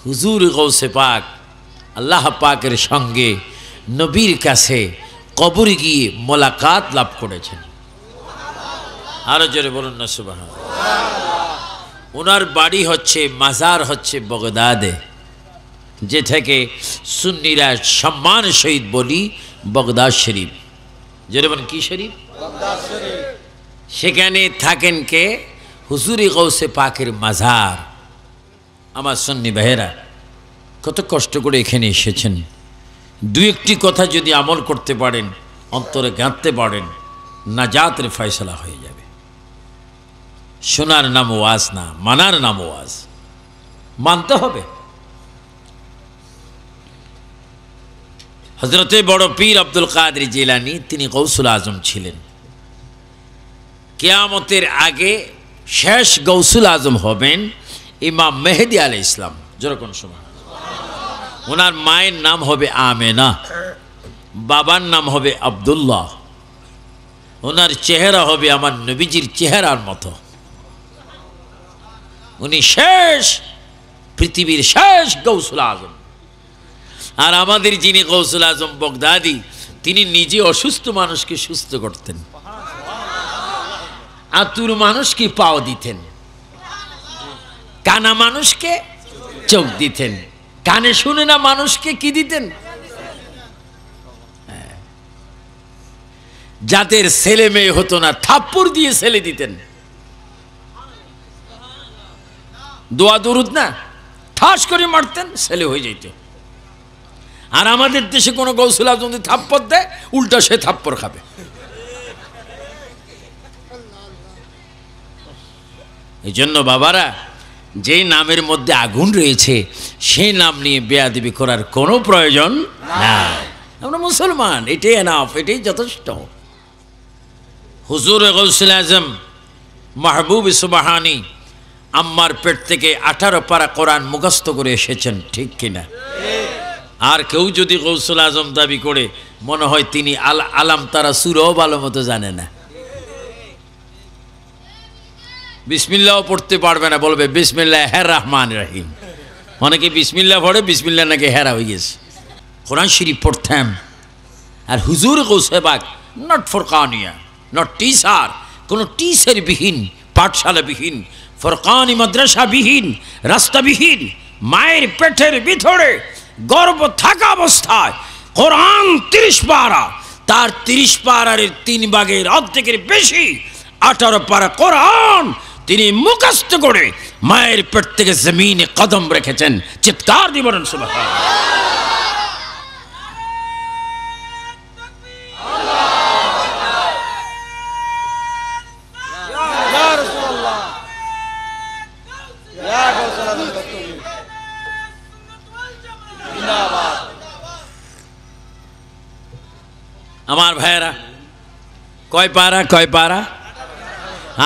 হুজুর গৌসে পাক আল্লাহ পাকের সঙ্গে নবীর কাছে কবরে গিয়ে মোলাকাত লাভ করেছেন। আরো জোরে বলুন না সুবহানাল্লাহ। ওনার বাড়ি হচ্ছে, মাজার হচ্ছে বগদাদে, যে থেকে সুন্নিরা সম্মান সহিত বলি বগদাদ শরীফ। যেরকম কি শরীফ? সেখানে থাকেন কে? হুজুরে গৌসে পাকের মাজার। আমার সুন্নি ভাইয়েরা কত কষ্ট করে এখানে এসেছেন। দু একটি কথা যদি আমল করতে পারেন, অন্তরে গাঁথতে পারেন, নাজাতের ফয়সালা হয়ে যাবে। শোনার নাম ওয়াজ না, মানার নাম ওয়াজ। মানতে হবে। হযরতে বড় পীর আব্দুল কাদের জিলানী তিনি গৌসুল আজম ছিলেন। কিয়ামতের আগে শেষ গৌসুল আজম হবেন ইমাম মেহেদী আলাইহিস সালাম। যেরকম সময় ওনার মায়ের নাম হবে আমেনা, বাবার নাম হবে আব্দুল্লাহ। ওনার চেহারা হবে আমার নবীজির চেহারার মতো। উনি শেষ, পৃথিবীর শেষ গৌসুল আজম। আর আমাদের যিনি গৌসুল আজম বগদাদি, তিনি নিজে অসুস্থ মানুষকে সুস্থ করতেন, আতুর মানুষকে পাও দিতেন, কানা মানুষকে চোখ দিতেন, কানে শুনে না মানুষকে কি দিতেন? যাদের ছেলে মেয়ে হতো না থাপ্পড় দিয়ে ছেলে দিতেন। দোয়া দরুদ না, ঠাস করে মারতেন, ছেলে হয়ে যেত। আর আমাদের দেশে কোনো গৌসুল আজম যদি থাপ্পড় দেয়, উল্টা সে থাপ্পড় খাবে। এই জন্য বাবারা, যে নামের মধ্যে আগুন রয়েছে সেই নাম নিয়ে বেয়াদবি করার কোনো প্রয়োজন নাই। আমরা মুসলমান, এটাই এনাফ, এটাই যথেষ্ট। হুজুর গৌসুল আজম মাহবুব সুবহানী আম্মার পেট থেকে 18 পারা কোরআন মুখস্থ করে এসেছেন, ঠিক কিনা? আর কেউ যদি গৌসুল আজম দাবি করে, মনে হয় তিনি আলাম তারা সূরাও ভালো মতো জানে না। বিসমিল্লাহও পড়তে পারবে না, বলবে বিসমিল্লাহির রহমানির রহিম। অনেকে বিসমিল্লাহ পড়ে, বিসমিল্লাহ নাকি হেরা হয়ে গেছে। কোরআন শরীফ পড়তাম। আর হুজুর গৌসে পাক নট ফুরকানিয়া, নট টিচার, কোনো টিচার বিহীন, পাঠশালা বিহীন, ফুরকানি মাদ্রাসা বিহীন, রাস্তাবিহীন, মায়ের পেটের ভিতরে গর্ভ থাকা অবস্থায় কোরআন 30 পারা, তার 30 পারার 3 ভাগের অর্ধেকের বেশি 18 পারা কোরআন তিনি মুখস্থ করে মায়ের পেট থেকে জমিনে কদম রেখেছেন। চিৎকার দিয়ে বলেন সুবহানাল্লাহ। আমার ভাইয়েরা, কয় পারা? কয় পারা?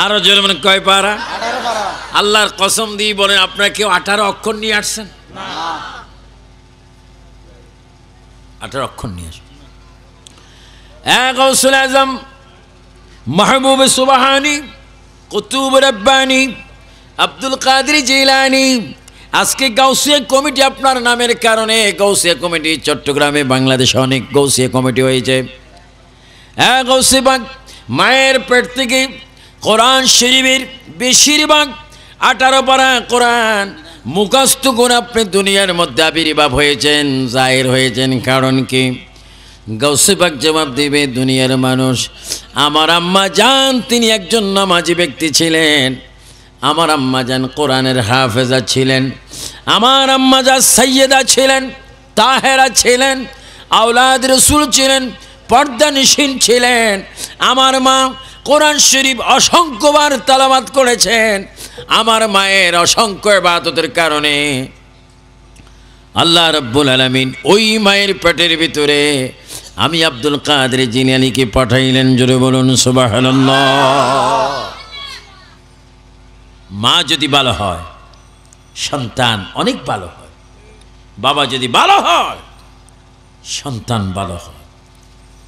আরো জোরে মানে কয় পারা? আল্লাহর কসম দিয়ে বলেন, আপনারা কেউ 18 অক্ষর নিয়ে আসছেন? 18 অক্ষর নিয়ে আসছেন। গৌসুল আজম মাহবুব সুবহানী কুতুব রব্বানী আব্দুল কাদের জিলানী, আজকে গাউসিয়া কমিটি আপনার নামের কারণে, গাউসিয়া কমিটি চট্টগ্রামে, বাংলাদেশে অনেক গাউসিয়া কমিটি হয়েছে। গাউসে পাক মায়ের পেট থেকে কোরআন শরীফের বেশিরভাগ 18 পারা কোরআন মুখস্থ করে আপনি দুনিয়ার মধ্যে আবির্ভাব হয়েছেন, জাহির হয়েছেন। কারণ কি? গাউসে পাক জবাব দেবে, দুনিয়ার মানুষ, আমার আম্মা জান তিনি একজন নামাজি ব্যক্তি ছিলেন, আমার আম্মা জান কোরআনের হাফেজা ছিলেন, আমার আম্মা জান সাইয়েদা ছিলেন, তাহেরা ছিলেন, আওলাদ রাসূল ছিলেন, পর্দানিশীন ছিলেন। আমার মা কোরআন শরীফ অসংখ্যবার তেলাওয়াত করেছেন। আমার মায়ের অসংখ্য ইবাদতের কারণে আল্লাহ রাব্বুল আলামিন ওই মায়ের পেটের ভিতরে আমি আব্দুল কাদের জিলানীকে পাঠাইলেন। জোরে বলুন সুবহানাল্লাহ। মা যদি ভালো হয়, সন্তান অনেক ভালো হয়। বাবা যদি ভালো হয়, সন্তান ভালো হয়।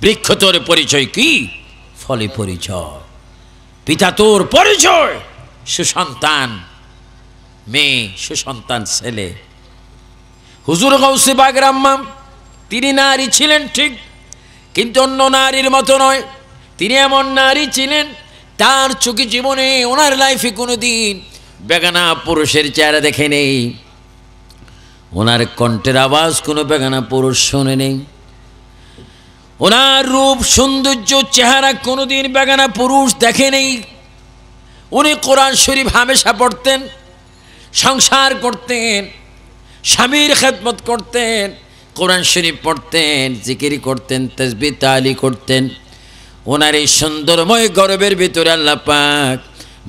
বৃক্ষ তোর পরিচয় কি? ফলে পরিচয়। পিতা তোর পরিচয় সুসন্তান মেয়ে, সুসন্তান ছেলে। হুজুর গাউসে পাকের আম্মা তিনি নারী ছিলেন ঠিক, কিন্তু অন্য নারীর মতো নয়। তিনি এমন নারী ছিলেন, তার চোখে জীবনে ওনার লাইফে কোনো দিন বেগানা পুরুষের চেহারা দেখে নেই, ওনার কণ্ঠের আওয়াজ কোনো বেগানা পুরুষ শোনে নেই, ওনার রূপ সৌন্দর্য চেহারা কোনোদিন বেগানা পুরুষ দেখে নেই। উনি কোরআন শরীফ হামেশা পড়তেন, সংসার করতেন, স্বামীর খেদমত করতেন, কোরআন শরীফ পড়তেন, জিকির করতেন, তাসবিহ তাহলিল করতেন। ওনার এই সুন্দরময় গর্বের ভিতরে আল্লাহ পাক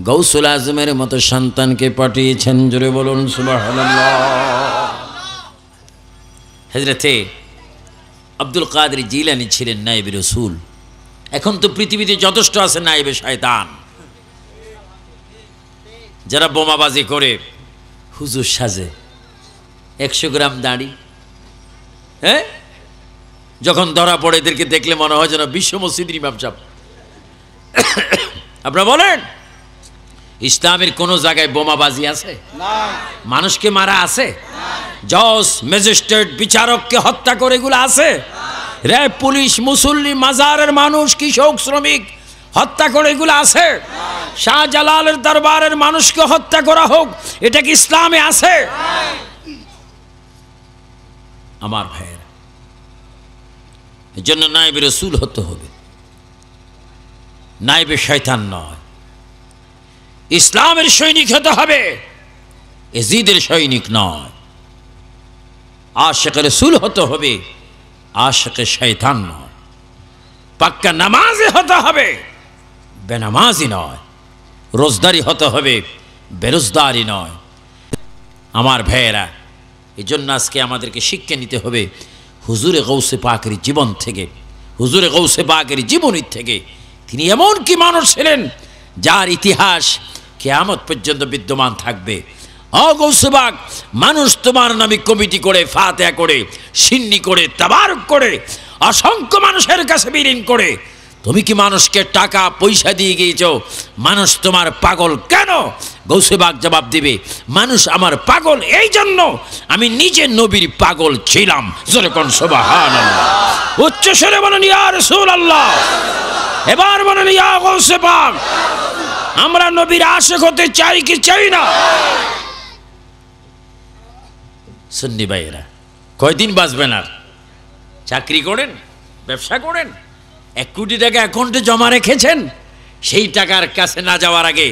গৌসুল আজমের মতো সন্তানকে পাঠিয়েছেন। জোরে বলুন সুবহানাল্লাহ। হযরতে আব্দুল কাদের জিলানী ছিলেন নায়েবে রাসূল। এখন তো পৃথিবীতে যথেষ্ট আছে নায়েবে শয়তান, যারা বোমাবাজি করে হুজুর সাজে, 100 গ্রাম দাড়ি, হ্যাঁ, যখন ধরা পড়ে এদেরকে দেখলে মনে হয় যেন বিশ্ব মসজিদের ইমাম সাহেব। আপনারা বলেন, ইসলামের কোন জায়গায় বোমাবাজি আছে? মানুষকে মারা আছে? জজ, ম্যাজিস্ট্রেট, বিচারককে হত্যা করে এগুলো আছে? র্যাব, পুলিশ, মুসল্লি, মাজারের মানুষ, কৃষক, শ্রমিক হত্যা করে এগুলো আছে? শাহজালালের দরবারের মানুষকে হত্যা করা হোক, এটা কি ইসলামে আছে? আমার ভাইয়েরা, এই জন্য নায়েবে রাসূল হতে হবে, নায়েবে শয়তান নয়। ইসলামের সৈনিক হতে হবে, এজিদের সৈনিক নয়। আশিক রাসূল হতে হবে, আশিক শয়তান নয়। পাক্কা নামাজি হতে হবে, বেনামাজি নয়। রোজদারি হতে হবে, বেরোজদারি নয়। আমার ভাইয়েরা, এই জন্য আজকে আমাদেরকে শিক্ষা নিতে হবে হুজুরে গৌসে পাকের জীবন থেকে, হুজুরে গৌসে পাকের জীবনী থেকে। তিনি এমন কি মানুষ ছিলেন যার ইতিহাস কিয়ামত পর্যন্ত বিদ্যমান থাকবে। ও গৌসে পাক, মানুষ তোমার নামে কমিটি করে, ফাতিহা করে, সিন্নি করে, তাবারুক করে, অসংখ্য মানুষের কাছে বিলীন করে, তুমি কি মানুষকে টাকা পয়সা দিয়ে গিয়েছ? মানুষ তোমার পাগল কেন? গৌসে পাক জবাব দিবে, মানুষ আমার পাগল এই জন্য আমি নিজে নবীর পাগল ছিলাম। জোরে কোন সুবহানাল্লাহ। উচ্চ স্বরে বলেন ইয়া রাসূলুল্লাহ। এবার বলেন ইয়া গৌসে পাক। আমরা নবীর আশিক হতে চাই কি চাই না? সুন্নি ভাইয়েরা, কয়দিন বাঁচবেন আর? চাকরি করেন, ব্যবসা করেন, 1 কোটি টাকা অ্যাকাউন্টে জমা রেখেছেন, সেই টাকার কাছে না যাওয়ার আগে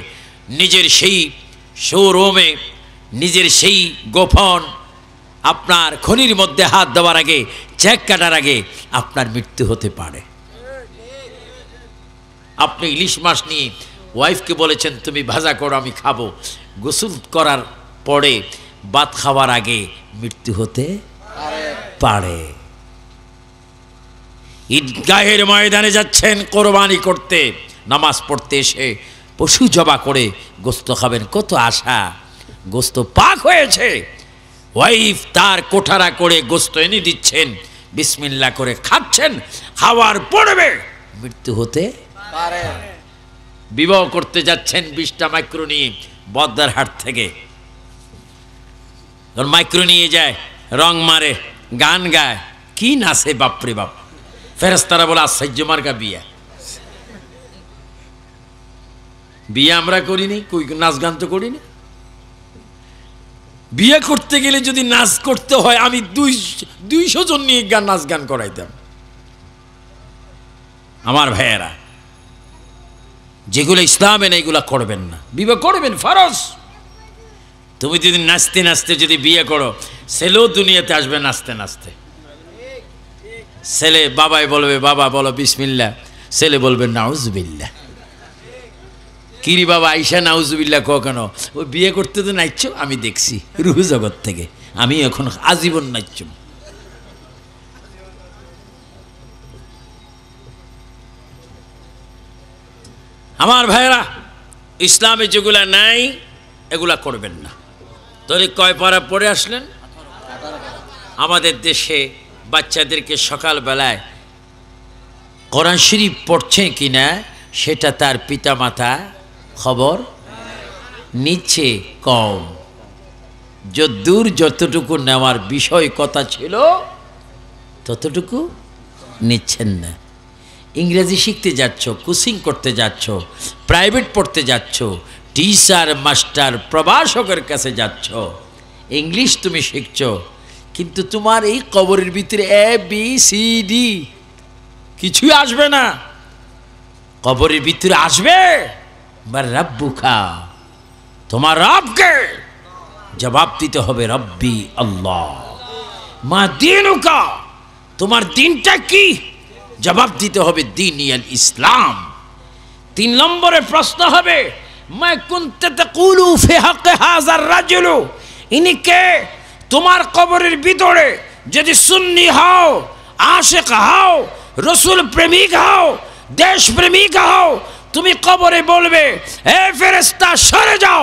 নিজের সেই শোরুমে, নিজের সেই গোপন আপনার খনির মধ্যে হাত দেওয়ার আগে, চেক কাটার আগে আপনার মৃত্যু হতে পারে। আপনি ইলিশ মাছ নিয়ে ওয়াইফকে বলেছেন তুমি ভাজা করো আমি খাবো, গোসল করার পরে ভাত খাওয়ার আগে মৃত্যু হতে পারে। ঈদগাহের ময়দানে যাচ্ছেন কোরবানি করতে, নামাজ পড়তে এসে পশু জবা করে গোস্ত খাবেন, কত আশা, গোস্ত পাক হয়েছে, ওয়াইফ তার কোঠারা করে গোস্ত এনে দিচ্ছেন, বিসমিল্লাহ করে খাচ্ছেন, খাওয়ার পড়বে মৃত্যু হতে পারে। বিবাহ করতে যাচ্ছেন 20টা মাইক্রো নিয়ে বদ্দারহাট থেকে, মাইক্রো নিয়ে যায়, রং মারে, গান গায়, কি নাচে বাপরে বাপ। ফেরেশতারা বলে আশ্চর্য মার্কা বিয়া। বিয়ে আমরা করিনি, কই নাচ গান তো করিনি। বিয়ে করতে গেলে যদি নাচ করতে হয়, আমি 200 জন নিয়ে নাচ গান করাইতাম। আমার ভাইয়েরা, যেগুলো ইসলামে না এগুলা করবেন না। বিবাহ করবেন ফরজ। তুমি যদি নাচতে নাচতে যদি বিয়ে করো, ছেলেও দুনিয়াতে আসবে নাচতে নাচতে। ছেলে বাবাই বলবে বাবা বলো বিসমিল্লাহ, ছেলে বলবে নাউজুবিল্লাহ। কিরি বাবা আইসা নাউজুবিল্লাহ কো কেন? ওই বিয়ে করতে তো নাচছো, আমি দেখছি রুহ জগৎ থেকে, আমি এখন আজীবন নাচছ। আমার ভাইরা, ইসলামে যেগুলা নাই এগুলা করবেন না। তাহলে কয় পারা পড়ে আসলেন? আমাদের দেশে বাচ্চাদেরকে সকালবেলায় কোরআন শরীফ পড়ছে কিনা সেটা তার পিতামাতা খবর নিচ্ছে কম। যদ্দূর যতটুকু নেওয়ার বিষয় কথা ছিল ততটুকু নিচ্ছেন না। ইংরেজি শিখতে যাচ্ছ, কোচিং করতে যাচ্ছ, প্রাইভেট পড়তে যাচ্ছ, টিচার মাস্টার প্রভাষকের কাছে যাচ্ছ, ইংলিশ তুমি শিখছ, কিন্তু তোমার এই কবরের ভিতরে ABCD কিছুই আসবে না। কবরের ভিতরে আসবে বার রাব্বুকা, তোমার রবকে জবাব দিতে হবে, রব্বি আল্লাহ। মা দিনুকা, তোমার দিনটা কি, জবাব দিতে হবে দীনিয়াল ইসলাম। 3 নম্বরে প্রশ্ন হবে, মা কুনতা তাকুলু ফি হাক্কি হাযার রাজুলু, ইনি কে? তোমার কবরের ভিতরে যদি সুন্নি হও, আশিক হও, রসুল প্রেমিক হও, দেশ প্রেমিক হও, তুমি কবরে বলবে, হে ফেরেশতা সরে যাও,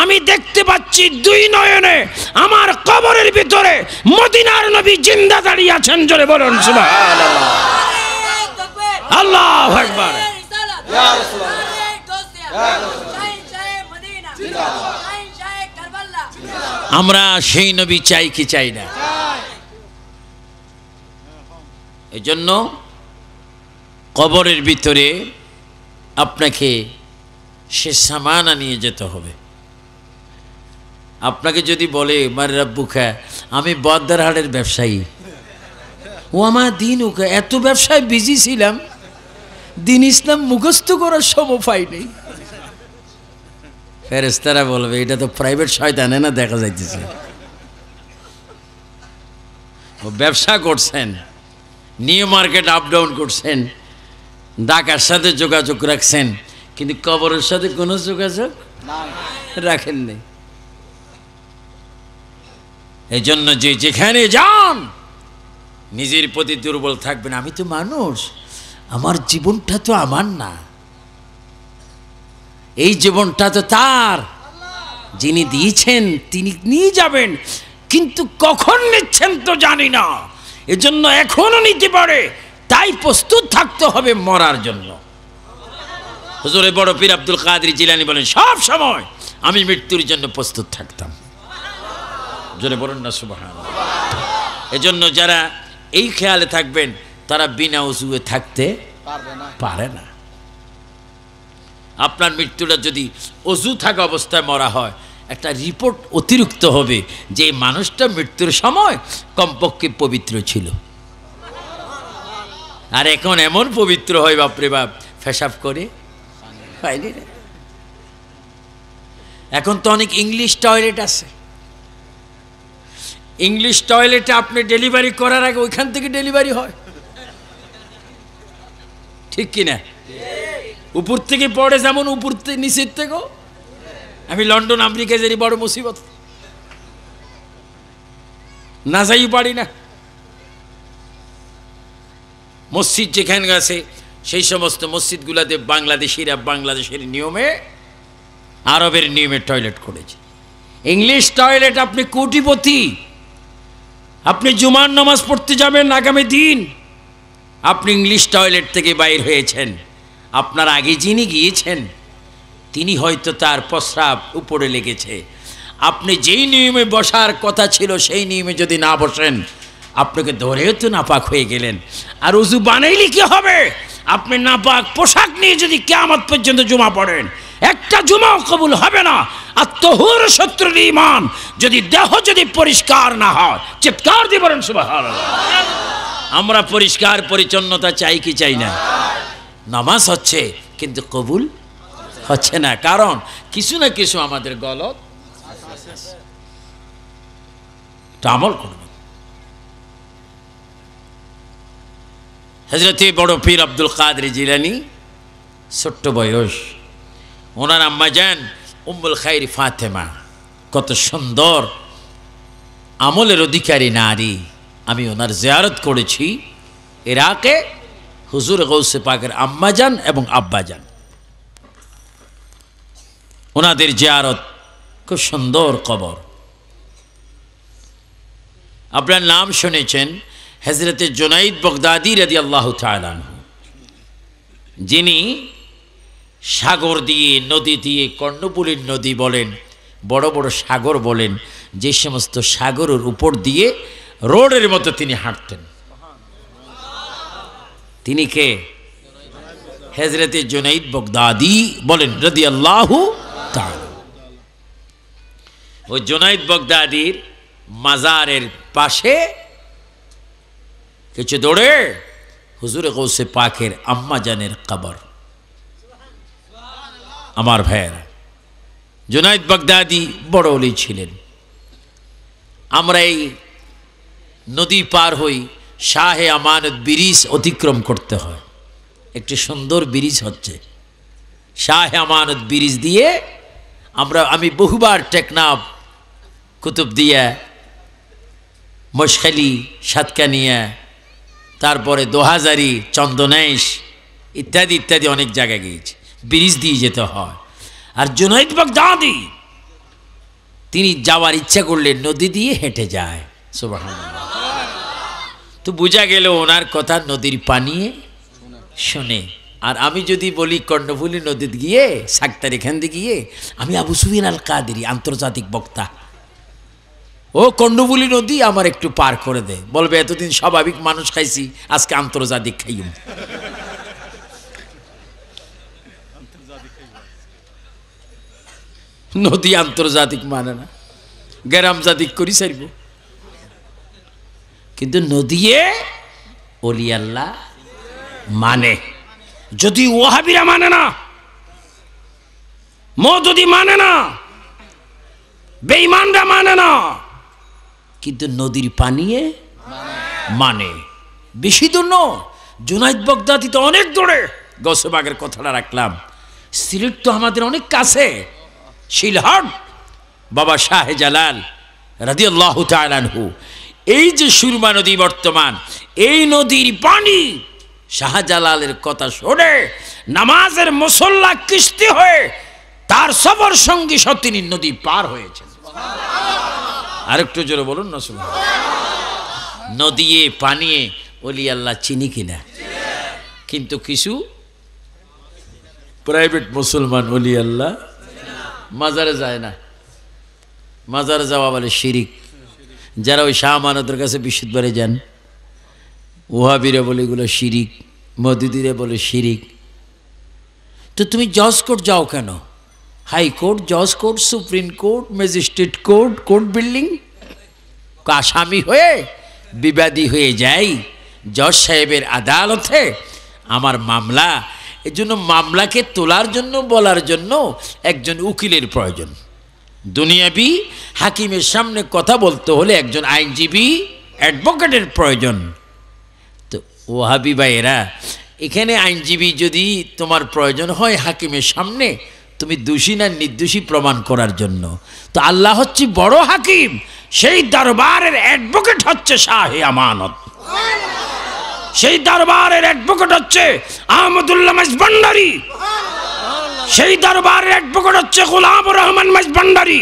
আমি দেখতে পাচ্ছি 2 নয়নে আমার কবরের ভিতরে মদিনার নবী জিন্দা দাঁড়িয়ে আছেন। জোরে বলুন সুবহানাল্লাহ, আল্লাহু আকবার। আমরা সেই নবী চাই কি চাই না? এজন্য কবরের ভিতরে আপনাকে সে সামানা নিয়ে যেতে হবে। আপনাকে যদি বলে মার রাব্বুকা, আমি বদ্দারহাটের ব্যবসায়ী, ও আমার দিন ওকে এত ব্যবসায় বিজি ছিলাম, দিন ইসলাম মুখস্থ করার সময় পাই নেই। ফেরেশতারা বলবে, এটা তো প্রাইভেট শয়তানে না দেখা যাইতেছে। ও ব্যবসা করছেন, নিউ মার্কেট আপ ডাউন করছেন, ঢাকার সাথে যোগাযোগ রাখছেন, কিন্তু কবরের সাথে কোনো যোগাযোগ রাখেন নেই। এই জন্য যে যেখানে যান নিজের প্রতি দুর্বল থাকবেন। আমি তো মানুষ, আমার জীবনটা তো আমার না, এই জীবনটা তো তার, যিনি দিয়েছেন তিনি নিয়ে যাবেন, কিন্তু কখন নিচ্ছেন তো জানি না। এজন্য এখনো নিতে পারে, তাই প্রস্তুত থাকতে হবে মরার জন্য। হুজুরে বড় পীর আব্দুল কাদের জিলানী বলেন, সব সময় আমি মৃত্যুর জন্য প্রস্তুত থাকতাম। জোরে বলুন না সুবহানাল্লাহ। এজন্য যারা এই খেয়ালে থাকবেন তারা বিনা ওযুয়ে থাকতে পারে না। আপনার মৃত্যুটা যদি ওযু থাকা অবস্থায় মরা হয়, একটা রিপোর্ট অতিরিক্ত হবে যে মানুষটা মৃত্যুর সময় কমপক্ষে পবিত্র ছিল। আর এখন এমন পবিত্র হয় বাপরে বাপ, পেশাব করে পাইনি না। এখন তো অনেক ইংলিশ টয়লেট আছে, ইংলিশ টয়লেটে আপনি ডেলিভারি করার আগে ওইখান থেকে ডেলিভারি হয়, ঠিক কিনা? উপর থেকে পড়ে, যেমন উপর থেকে নিচের থেকেও। আমি লন্ডন আমেরিকায় যাই, বড় মুসিবত, না যাই পারি না। মসজিদ যেখানে গেছে সেই সমস্ত মসজিদগুলোতে বাংলাদেশিরা বাংলাদেশের নিয়মে, আরবের নিয়মে টয়লেট করেছে। ইংলিশ টয়লেট, আপনি কোটিপতি, আপনি জুমার নামাজ পড়তে যাবেন আগামী দিন, আপনি ইংলিশ টয়লেট থেকে বাইর হয়েছেন, আপনার আগে যিনি গিয়েছেন তিনি হয়তো তার প্রস্রাব উপরে লেগেছে। আপনি যেই নিয়মে বসার কথা ছিল সেই নিয়মে যদি না বসেন, আপনাকে ধরেও তো নাপাক হয়ে গেলেন। আর উজু বানাইলে কি হবে? আপনি নাপাক পোশাক নিয়ে যদি কিয়ামত পর্যন্ত জুমা পড়েন, একটা জুমাও কবুল হবে না। আর তহুর শত্রুর ঈমান, যদি দেহ যদি পরিষ্কার না হয়, চিৎকার দিয়ে বলেন সুবহানাল্লাহ। আমরা পরিষ্কার পরিচ্ছন্নতা চাই কি চাই না? নামাজ হচ্ছে কিন্তু কবুল হচ্ছে না, কারণ কিছু না কিছু আমাদের গলত আমল করবে। হযরতে বড় পীর আব্দুল কাদের জিলানী, ছোট্ট বয়স, ওনার আম্মা জান উম্মুল খাইর ফাতেমা, কত সুন্দর আমলের অধিকারী নারী। আমি ওনার জিয়ারত করেছি ইরাকে, হুজুর গৌসে পাকের আম্মা জান এবং আব্বা জান, ওনাদের জিয়ারত, খুব সুন্দর কবর। আপনার নাম শুনেছেন হযরতে জুনাইদ বাগদাদি রাদিয়াল্লাহু তাআলা আনহু, যিনি সাগর দিয়ে, নদী দিয়ে, কর্ণফুলীর নদী বলেন, বড় বড় সাগর বলেন, যে সমস্ত সাগরের উপর দিয়ে রোডের মতো তিনি হাঁটতেন। তিনি কে? হযরতে জুনাইদ বাগদাদি বলেন রাদিয়াল্লাহু তাআলা। ওই জুনাইদ বাগদাদির মাজারের পাশে কিছু দূরে হুজুরে গৌসে পাকের আম্মা জানের কবর। আমার ভাইয়েরা, জুনাইদ বাগদাদি বড় ওলি ছিলেন। আমরা এই নদী পার হই, শাহে আমানত ব্রিজ অতিক্রম করতে হয়। একটি সুন্দর ব্রিজ হচ্ছে শাহে আমানত ব্রিজ দিয়ে আমি বহুবার টেকনাফ, কুতুবদিয়া, মশখালী, সাতকানিয়া, তারপরে দোহাজারি, চন্দনেশ ইত্যাদি ইত্যাদি অনেক জায়গায় গিয়েছি। ব্রিজ দিয়ে যেতে হয়। আর জুনাইদ বাগদাদি তিনি যাওয়ার ইচ্ছা করলে নদী দিয়ে হেঁটে যায়। সুবহানাল্লাহ। তো বোঝা গেল ওনার কথা নদীর পানি শোনে। আর আমি যদি বলি কর্ণফুলী নদীতে গিয়ে, সাক্তার এখান দিয়ে গিয়ে, আমি আবু সুফিয়ান আল কাদেরী, আন্তর্জাতিক বক্তা, ও কর্ণফুলী নদী আমার একটু পার করে দে, বলবে এতদিন স্বাভাবিক মানুষ খাইছি, আজকে আন্তর্জাতিক খাইম। নদী আন্তর্জাতিক মানে না, গ্রামজাতিক করি সারব। কিন্তু নদীয়ে ওলি আল্লাহ মানে। যদি ওয়াহাবিরা মানে না, মওদুদি মানে না, বেঈমানরা মানে না, কিন্তু নদীর পানিয়ে মানে। বেশি দূর নয়, জুনাইদ বাগদাদি তো অনেক দূরে। গৌসবাগের কথাটা রাখলাম। সিলেট তো আমাদের অনেক কাছে। শিলহাট বাবা শাহে জালাল রাদিয়াল্লাহু তাআলা আনহু, এই যে সুরমা নদী বর্তমান, এই নদীর পানি শাহজালালের কথা শুনে নামাজের মুসল্লা কিস্তি হয়ে তার সফর সঙ্গী সব তিনি নদী পার হয়েছেন। আরেকটু জোরে বলুন না। সুবহানাল্লাহ। নদীয়ে পানিয়ে ওলি আল্লাহ চিনি কিনা? কিন্তু কিছু প্রাইভেট মুসলমান ওলি আল্লাহ মাজারে যায় না। মাজারে যাওয়া বলে শিরিক। যারা ওই শাহ আমানতের কাছে বিশুদ্ধবারে যান, ওহাবিরা বলে এগুলো শিরিক, মওদুদিরা বলে শিরিক। তো তুমি জজ কোর্ট যাও কেন? হাইকোর্ট, জজ court, supreme court, magistrate court, court building, আসামি হয়ে বিবাদী হয়ে যাই জজ সাহেবের আদালতে, আমার মামলা। এই জন্য মামলাকে তোলার জন্য, বলার জন্য একজন উকিলের প্রয়োজন। দুনিয়াবি হাকিমের সামনে কথা বলতে হলে একজন আইনজীবী, অ্যাডভোকেটের প্রয়োজন। তো ওহাবি ভাইয়েরা, এখানে আইনজীবী যদি তোমার প্রয়োজন হয় হাকিমের সামনে, তুমি দোষী না নির্দোষী প্রমাণ করার জন্য, তো আল্লাহ হচ্ছে বড় হাকিম, সেই দরবারের অ্যাডভোকেট হচ্ছে শাহে আমানত। সেই দরবারের অ্যাডভোকেট হচ্ছে আহমদুল্লাহ মাইজভান্ডারী। সেই দরবারের অ্যাডভোকেট হচ্ছে গোলামুর রহমান মাইজভান্ডারী,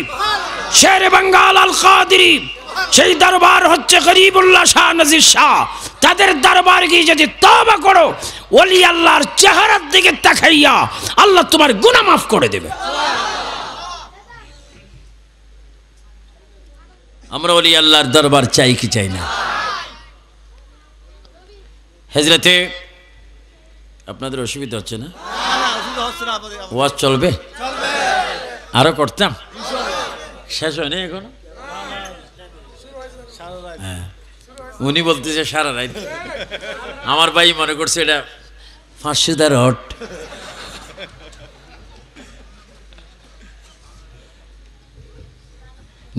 শেরে বাঙ্গাল আল কাদেরী। সেই দরবার হচ্ছে গরিবুল্লাহ শাহ নজির শাহ। তাদের দরবার গিয়ে যদি তওবা করো, ওলি আল্লাহর চেহারার দিকে তাকাইয়া আল্লাহ তোমার গুনাহ মাফ করে দেবে। আমরা ওলি আল্লাহর দরবার চাই কি চাই না? হযরতে, আপনাদের অসুবিধা হচ্ছে না? ওয়াজ চলবে? আরো করতাম, শেষ হয়নি এখনো। উনি বলতেছে সারা রাত। আমার ভাই মনে করছে এটা ফাঁসুদার হট।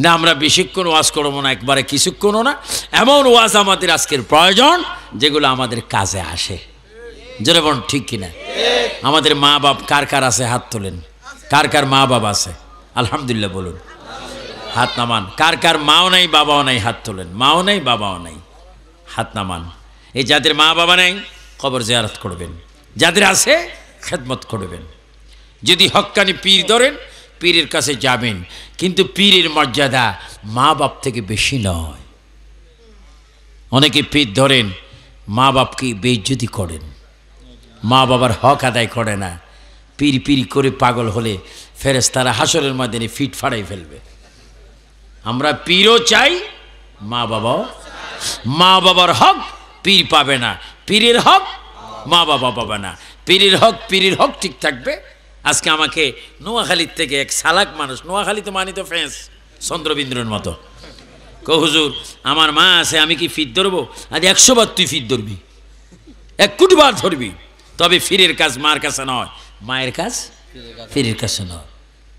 না, আমরা বেশিক্ষণ ওয়াজ করবো না, একবারে কিছুক্ষণও না। এমন ওয়াজ আমাদের আজকের প্রয়োজন যেগুলো আমাদের কাজে আসে। জোরে বলুন ঠিক কিনা? আমাদের মা বাপ কার কার আছে হাত তোলেন। কার কার মা বাবা আছে? আলহামদুলিল্লাহ বলুন, হাত নামান। কার কার মাও নাই বাবাও নাই হাত তোলেন। মাও নাই বাবাও নাই, হাত নামান। এই যাদের মা বাবা নাই কবর জিয়ারত করবেন, যাদের আছে খেদমত করবেন। যদি হক্কানি পীর ধরেন, পীরের কাছে যাবেন, কিন্তু পীরের মর্যাদা মা বাপ থেকে বেশি নয়। অনেকে পীর ধরেন, মা বাপকে বেইজ্জতি করেন, মা বাবার হক আদায় করে না। পীর পীর করে পাগল হলে ফেরেশতারা হাসরের ময়দানে ফিট ফাড়াই ফেলবে। আমরা পীরও চাই, মা বাবাও। মা বাবার হক পীর পাবে না, পীরের হক মা বাবা পাবে না। পীরের হক ঠিক থাকবে। আজকে আমাকে নোয়াখালীর থেকে এক সালাক মানুষ, নোয়াখালী তো মানি তো ফ্রেন্স চন্দ্রবিন্দুর মতো, হুজুর আমার মা আছে, আমি কি ফির ধরবো? আজ 100 বার তুই ফির ধরবি, 1 কোটি বার ধরবি, তবে ফিরের কাজ মার কাছে নয়, মায়ের কাজ ফিরের কাছে নয়।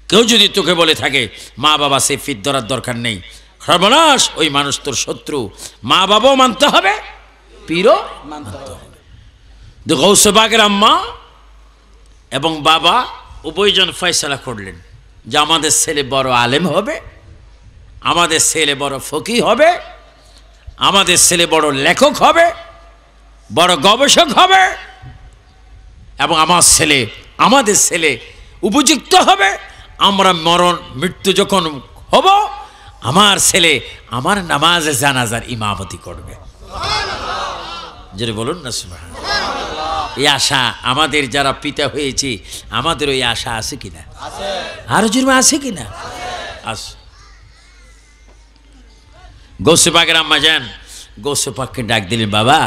কেউ যদি তোকে বলে থাকে মা বাবা সে ফির ধরার দরকার নেই, সর্বনাশ, ওই মানুষ তোর শত্রু। মা বাবাও মানতে হবে, পীরও মানতে হবে। গৌসে পাকের আম্মা এবং বাবা উভয়জন ফয়সালা করলেন যে আমাদের ছেলে বড় আলেম হবে, আমাদের ছেলে বড় ফকিহ হবে, আমাদের ছেলে বড় লেখক হবে, বড় গবেষক হবে, এবং আমাদের ছেলে উপযুক্ত হবে। আমরা মৃত্যু যখন হব, আমার ছেলে আমার নামাজে জানাজার ইমামতি করবে। যেটা বলুন না সুবহানাল্লাহ। এই আশা আমাদের যারা পিতা হয়েছি, আমাদের ওই আশা আছে কিনা? আরো জুরমা আছে কিনা? আছে। গৌসে পাকের আম্মা যান গৌসে পাককে ডাক দিলেন, বাবা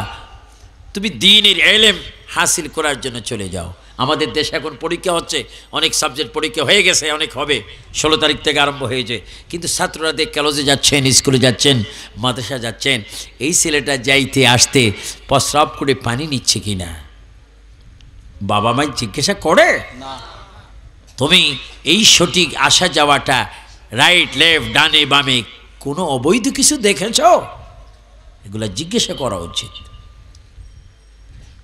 তুমি দ্বীনের ইলম হাসিল করার জন্য চলে যাও। আমাদের দেশে এখন পরীক্ষা হচ্ছে, অনেক সাবজেক্ট পরীক্ষা হয়ে গেছে, অনেক হবে, 16 তারিখ থেকে আরম্ভ হয়েছে। কিন্তু ছাত্ররা দেখ কলেজে যাচ্ছেন, স্কুলে যাচ্ছেন, মাদ্রাসা যাচ্ছেন, এই ছেলেটা যাইতে আসতে প্রস্রাব করে পানি নিচ্ছে কিনা বাবা মাই জিজ্ঞাসা করে না। তুমি এই সঠিক আসা যাওয়াটা, রাইট লেফট ডানে বামে কোনো অবৈধ কিছু দেখেছ? এগুলা জিজ্ঞাসা করা উচিত।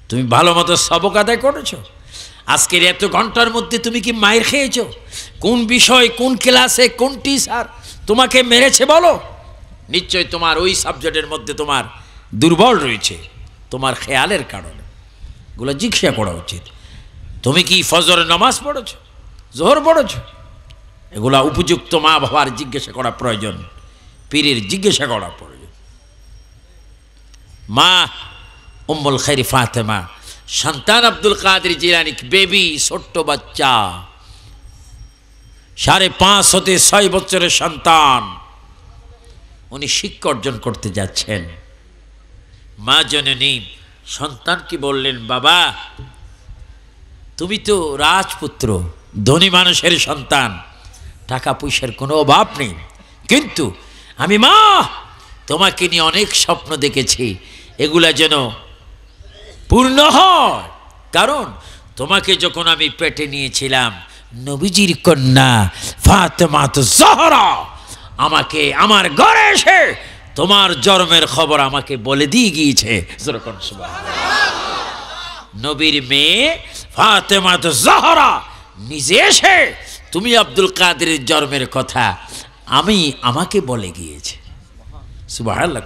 তুমি ভালো মতো সবক আদায় করেছো? আজকের এত ঘন্টার মধ্যে তুমি কি মায়ের খেয়েছো? কোন বিষয়, কোন ক্লাসে, কোন টিচার তোমাকে মেরেছে বলো? নিশ্চয় তোমার ওই সাবজেক্টের মধ্যে তোমার দুর্বল রয়েছে, তোমার খেয়ালের কারণে। এগুলো জিজ্ঞাসা করা উচিত। তুমি কি ফজরের নামাজ পড়েছো, জোহর পড়েছো? এগুলা উপযুক্ত মা বাবার জিজ্ঞাসা করা প্রয়োজন, পীরের জিজ্ঞাসা করা প্রয়োজন। মা উম্মুল খাইর ফাতেমা, সন্তান আব্দুল কাদের জিলানী, বেবি, ছোট্ট বাচ্চা, 5.5 হতে 6 বছরের সন্তান, উনি শিক্ষা অর্জন করতে যাচ্ছেন। মা জননী সন্তানকে বললেন, বাবা তুমি তো রাজপুত্র, ধনী মানুষের সন্তান, টাকা পয়সার কোনো অভাব নেই, কিন্তু আমি মা তোমাকে নিয়ে অনেক স্বপ্ন দেখেছি, এগুলা যেন পূর্ণ হয়। কারণ তোমাকে যখন আমি পেটে নিয়েছিলাম, নবীজির কন্যা ফাতেমা জাহরা আমাকে আমার ঘরে এসে তোমার জন্মের খবর আমাকে বলে দিয়ে গিয়েছে। নবীর মেয়ে ফাতেমা জাহরা নিজে এসে তুমি আব্দুল কাদেরের জন্মের কথা আমাকে বলে গিয়েছে। সুবহানাল্লাহ।